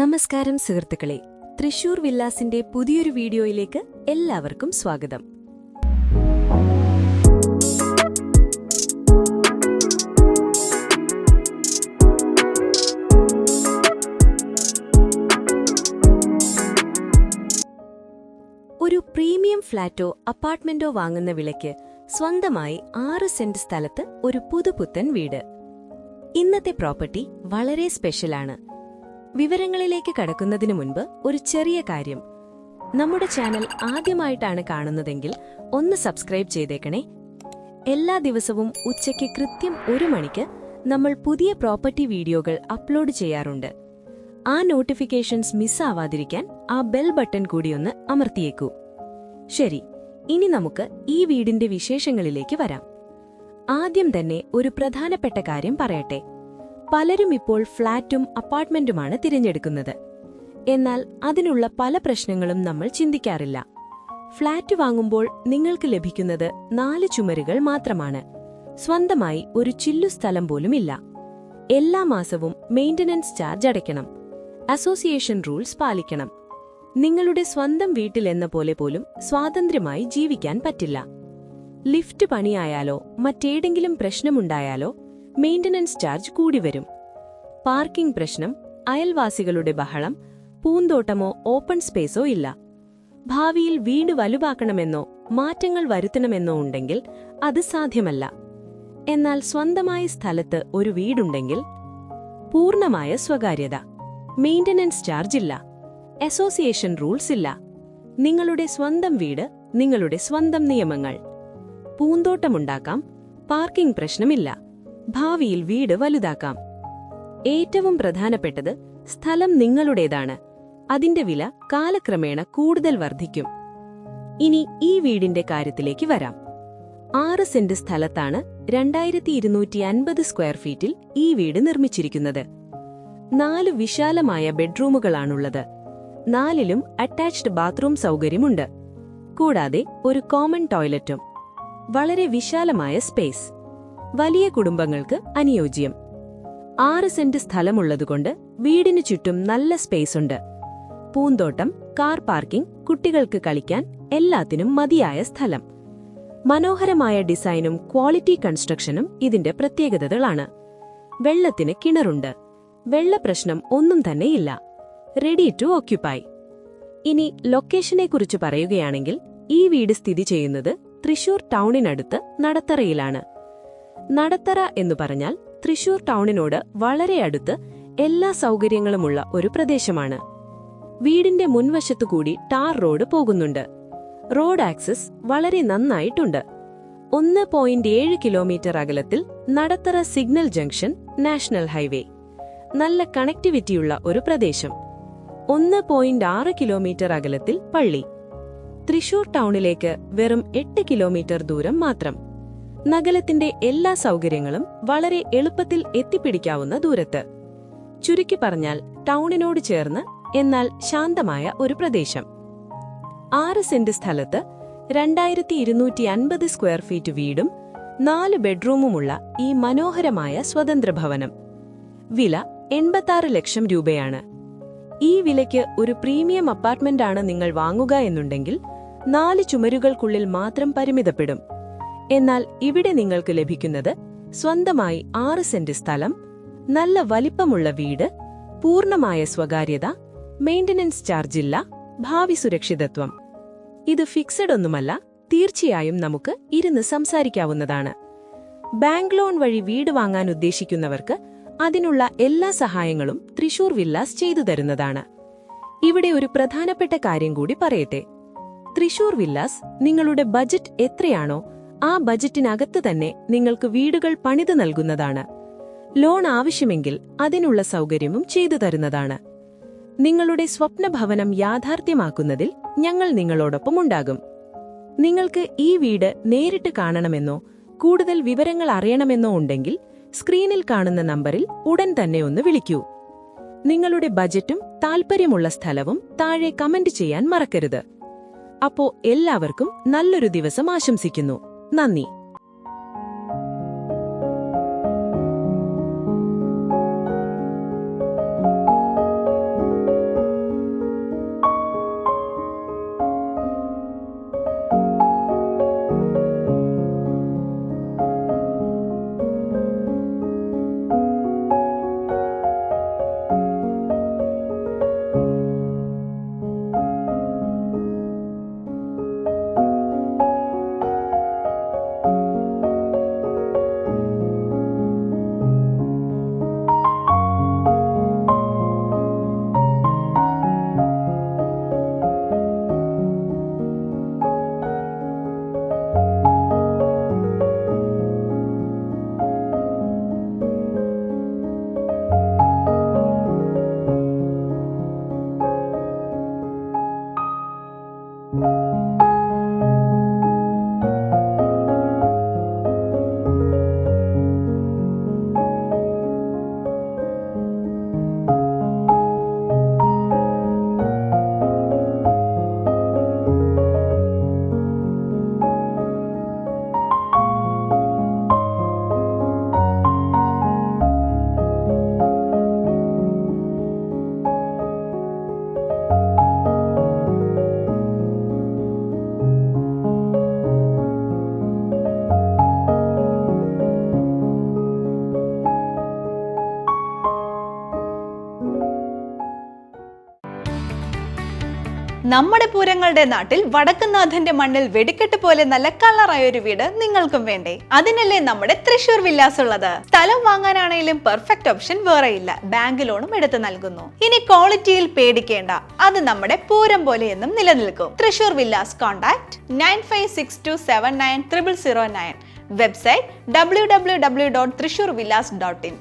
നമസ്കാരം സുഹൃത്തുക്കളെ, തൃശൂർ വില്ലാസിന്റെ പുതിയൊരു വീഡിയോയിലേക്ക് എല്ലാവർക്കും സ്വാഗതം. ഒരു പ്രീമിയം ഫ്ളാറ്റോ അപ്പാർട്ട്മെന്റോ വാങ്ങുന്ന വിലയ്ക്ക് സ്വന്തമായി 6 സെന്റ് സ്ഥലത്ത് ഒരു പുതുപുത്തൻ വീട്. ഇന്നത്തെ പ്രോപ്പർട്ടി വളരെ സ്പെഷ്യലാണ്. വിവരങ്ങളിലേക്ക് കടക്കുന്നതിനു മുൻപ് ഒരു ചെറിയ കാര്യം. നമ്മുടെ ചാനൽ ആദ്യമായിട്ടാണ് കാണുന്നതെങ്കിൽ ഒന്ന് സബ്സ്ക്രൈബ് ചെയ്തേക്കണേ. എല്ലാ ദിവസവും ഉച്ചയ്ക്ക് കൃത്യം 1 മണിക്ക് നമ്മൾ പുതിയ പ്രോപ്പർട്ടി വീഡിയോകൾ അപ്ലോഡ് ചെയ്യാറുണ്ട്. ആ നോട്ടിഫിക്കേഷൻസ് മിസ്സാവാതിരിക്കാൻ ആ ബെൽ ബട്ടൺ കൂടിയൊന്ന് അമർത്തിയേക്കൂ. ശരി, ഇനി നമുക്ക് ഈ വീടിന്റെ വിശേഷങ്ങളിലേക്ക് വരാം. ആദ്യം തന്നെ ഒരു പ്രധാനപ്പെട്ട കാര്യം പറയട്ടെ. പലരും ഇപ്പോൾ ഫ്ളാറ്റും അപ്പാർട്ട്മെന്റുമാണ് തിരഞ്ഞെടുക്കുന്നത്. എന്നാൽ അതിനുള്ള പല പ്രശ്നങ്ങളും നമ്മൾ ചിന്തിക്കാറില്ല. ഫ്ളാറ്റ് വാങ്ങുമ്പോൾ നിങ്ങൾക്ക് ലഭിക്കുന്നത് 4 ചുമരുകൾ മാത്രമാണ്. സ്വന്തമായി ഒരു ചില്ലു സ്ഥലം പോലുമില്ല. എല്ലാ മാസവും മെയിന്റനൻസ് ചാർജ് അടയ്ക്കണം. അസോസിയേഷൻ റൂൾസ് പാലിക്കണം. നിങ്ങളുടെ സ്വന്തം വീട്ടിലെന്ന പോലെ പോലും സ്വാതന്ത്ര്യമായി ജീവിക്കാൻ പറ്റില്ല. ലിഫ്റ്റ് പണിയായാലോ മറ്റേതെങ്കിലും പ്രശ്നമുണ്ടായാലോ മെയിന്റനൻസ് ചാർജ് കൂടി വരും. പാർക്കിംഗ് പ്രശ്നം, അയൽവാസികളുടെ ബഹളം, പൂന്തോട്ടമോ ഓപ്പൺ സ്പേസോ ഇല്ല. ഭാവിയിൽ വീട് വലുതാക്കണമെന്നോ മാറ്റങ്ങൾ വരുത്തണമെന്നോ ഉണ്ടെങ്കിൽ അത് സാധ്യമല്ല. എന്നാൽ സ്വന്തമായ സ്ഥലത്ത് ഒരു വീടുണ്ടെങ്കിൽ പൂർണ്ണമായ സ്വകാര്യത, മെയിന്റനൻസ് ചാർജ് ഇല്ല, അസോസിയേഷൻ റൂൾസ് ഇല്ല. നിങ്ങളുടെ സ്വന്തം വീട്, നിങ്ങളുടെ സ്വന്തം നിയമങ്ങൾ. പൂന്തോട്ടമുണ്ടാക്കാം, പാർക്കിംഗ് പ്രശ്നമില്ല, ഭാവിയിൽ വീട് വലുതാക്കാം. ഏറ്റവും പ്രധാനപ്പെട്ടത്, സ്ഥലം നിങ്ങളുടേതാണ്. അതിന്റെ വില കാലക്രമേണ കൂടുതൽ വർദ്ധിക്കും. ഇനി ഈ വീടിന്റെ കാര്യത്തിലേക്ക് വരാം. 6 സെന്റ് സ്ഥലത്താണ് 2250 സ്ക്വയർ ഫീറ്റിൽ ഈ വീട് നിർമ്മിച്ചിരിക്കുന്നത്. 4 വിശാലമായ ബെഡ്റൂമുകളാണുള്ളത്. 4ലും അറ്റാച്ച്ഡ് ബാത്റൂം സൗകര്യമുണ്ട്. കൂടാതെ ഒരു കോമൺ ടോയ്ലറ്റും. വളരെ വിശാലമായ സ്പേസ്. വലിയ കുടുംബങ്ങൾക്ക് അനുയോജ്യം. 6 സെന്റ് സ്ഥലമുള്ളതുകൊണ്ട് വീടിനു ചുറ്റും നല്ല സ്പേസ് ഉണ്ട്. പൂന്തോട്ടം, കാർ പാർക്കിംഗ്, കുട്ടികൾക്ക് കളിക്കാൻ, എല്ലാത്തിനും മതിയായ സ്ഥലം. മനോഹരമായ ഡിസൈനും ക്വാളിറ്റി കൺസ്ട്രക്ഷനും ഇതിന്റെ പ്രത്യേകതകളാണ്. വെള്ളത്തിന് കിണറുണ്ട്. വെള്ളപ്രശ്നം ഒന്നും തന്നെയില്ല. Ready to occupy. ഇനി ലൊക്കേഷനെക്കുറിച്ച് പറയുകയാണെങ്കിൽ, ഈ വീട് സ്ഥിതി ചെയ്യുന്നത് തൃശൂർ ടൗണിനടുത്ത് നടത്തറയിലാണ്. നടത്തറ എന്നു പറഞ്ഞാൽ തൃശൂർ ടൗണിനോട് വളരെ അടുത്ത് എല്ലാ സൗകര്യങ്ങളുമുള്ള ഒരു പ്രദേശമാണ്. വീടിന്റെ മുൻവശത്തുകൂടി ടാർ റോഡ് പോകുന്നുണ്ട്. റോഡ് ആക്സസ് വളരെ നന്നായിട്ടുണ്ട്. 1.7 കിലോമീറ്റർ അകലത്തിൽ Nadathara signal junction, national highway. നല്ല കണക്ടിവിറ്റിയുള്ള ഒരു പ്രദേശം. 1.6 കിലോമീറ്റർ അകലത്തിൽ പള്ളി. തൃശൂർ ടൗണിലേക്ക് വെറും 8 കിലോമീറ്റർ ദൂരം മാത്രം. നഗരത്തിന്റെ എല്ലാ സൗകര്യങ്ങളും വളരെ എളുപ്പത്തിൽ എത്തിപ്പിടിക്കാവുന്ന ദൂരത്ത്. ചുരുക്കി പറഞ്ഞാൽ ടൗണിനോട് ചേർന്ന് എന്നാൽ ശാന്തമായ ഒരു പ്രദേശം. 6 സെന്റ് സ്ഥലത്ത് 2250 സ്ക്വയർ ഫീറ്റ് വീടും 4 ബെഡ്റൂമുമുള്ള ഈ മനോഹരമായ സ്വതന്ത്ര ഭവനം. വില 86 ലക്ഷം രൂപയാണ്. ഈ വിലയ്ക്ക് ഒരു പ്രീമിയം അപ്പാർട്ട്മെന്റാണ് നിങ്ങൾ വാങ്ങുക എന്നുണ്ടെങ്കിൽ 4 ചുമരുകൾക്കുള്ളിൽ മാത്രം പരിമിതപ്പെടും. എന്നാൽ ഇവിടെ നിങ്ങൾക്ക് ലഭിക്കുന്നത് സ്വന്തമായി 6 സെന്റ് സ്ഥലം, നല്ല വലിപ്പമുള്ള വീട്, പൂർണ്ണമായ സ്വകാര്യത, മെയിന്റനൻസ് ചാർജ് ഇല്ല, ഭാവി സുരക്ഷിതത്വം. ഇത് ഫിക്സഡ് ഒന്നുമല്ല, തീർച്ചയായും നമുക്ക് ഇരുന്ന് സംസാരിക്കാവുന്നതാണ്. ബാങ്ക് ലോൺ വഴി വീട് വാങ്ങാൻ ഉദ്ദേശിക്കുന്നവർക്ക് അതിനുള്ള എല്ലാ സഹായങ്ങളും തൃശൂർ വില്ലാസ് ചെയ്തു തരുന്നതാണ്. ഇവിടെ ഒരു പ്രധാനപ്പെട്ട കാര്യം കൂടി പറയട്ടെ. തൃശൂർ വില്ലാസ് നിങ്ങളുടെ ബജറ്റ് എത്രയാണോ ആ ബജറ്റിനകത്ത് തന്നെ നിങ്ങൾക്ക് വീടുകൾ പണിത് നൽകുന്നതാണ്. ലോൺ ആവശ്യമെങ്കിൽ അതിനുള്ള സൗകര്യവും ചെയ്തു തരുന്നതാണ്. നിങ്ങളുടെ സ്വപ്നഭവനം യാഥാർത്ഥ്യമാക്കുന്നതിൽ ഞങ്ങൾ നിങ്ങളോടൊപ്പമുണ്ടാകും. നിങ്ങൾക്ക് ഈ വീട് നേരിട്ട് കാണണമെന്നോ കൂടുതൽ വിവരങ്ങൾ അറിയണമെന്നോ ഉണ്ടെങ്കിൽ സ്ക്രീനിൽ കാണുന്ന നമ്പറിൽ ഉടൻ തന്നെ ഒന്ന് വിളിക്കൂ. നിങ്ങളുടെ ബജറ്റും താൽപ്പര്യമുള്ള സ്ഥലവും താഴെ കമന്റ് ചെയ്യാൻ മറക്കരുത്. അപ്പോ എല്ലാവർക്കും നല്ലൊരു ദിവസം ആശംസിക്കുന്നു. നന്ദി. നമ്മുടെ പൂരങ്ങളുടെ നാട്ടിൽ വടക്കുന്നാഥന്റെ മണ്ണിൽ വെടിക്കെട്ട് പോലെ നല്ല കളറായ ഒരു വീട് നിങ്ങൾക്കും വേണ്ടേ? അതിനല്ലേ നമ്മുടെ തൃശൂർ വില്ലാസ് ഉള്ളത്. സ്ഥലം വാങ്ങാനാണെങ്കിലും പെർഫെക്റ്റ് ഓപ്ഷൻ വേറെയില്ല. ബാങ്ക് ലോണും എടുത്തു നൽകുന്നു. ഇനി ക്വാളിറ്റിയിൽ പേടിക്കേണ്ട, അത് നമ്മുടെ പൂരം പോലെ എന്നും നിലനിൽക്കും. Thrissur villas. Contact 9562790009. Website www.trishurvillas.in.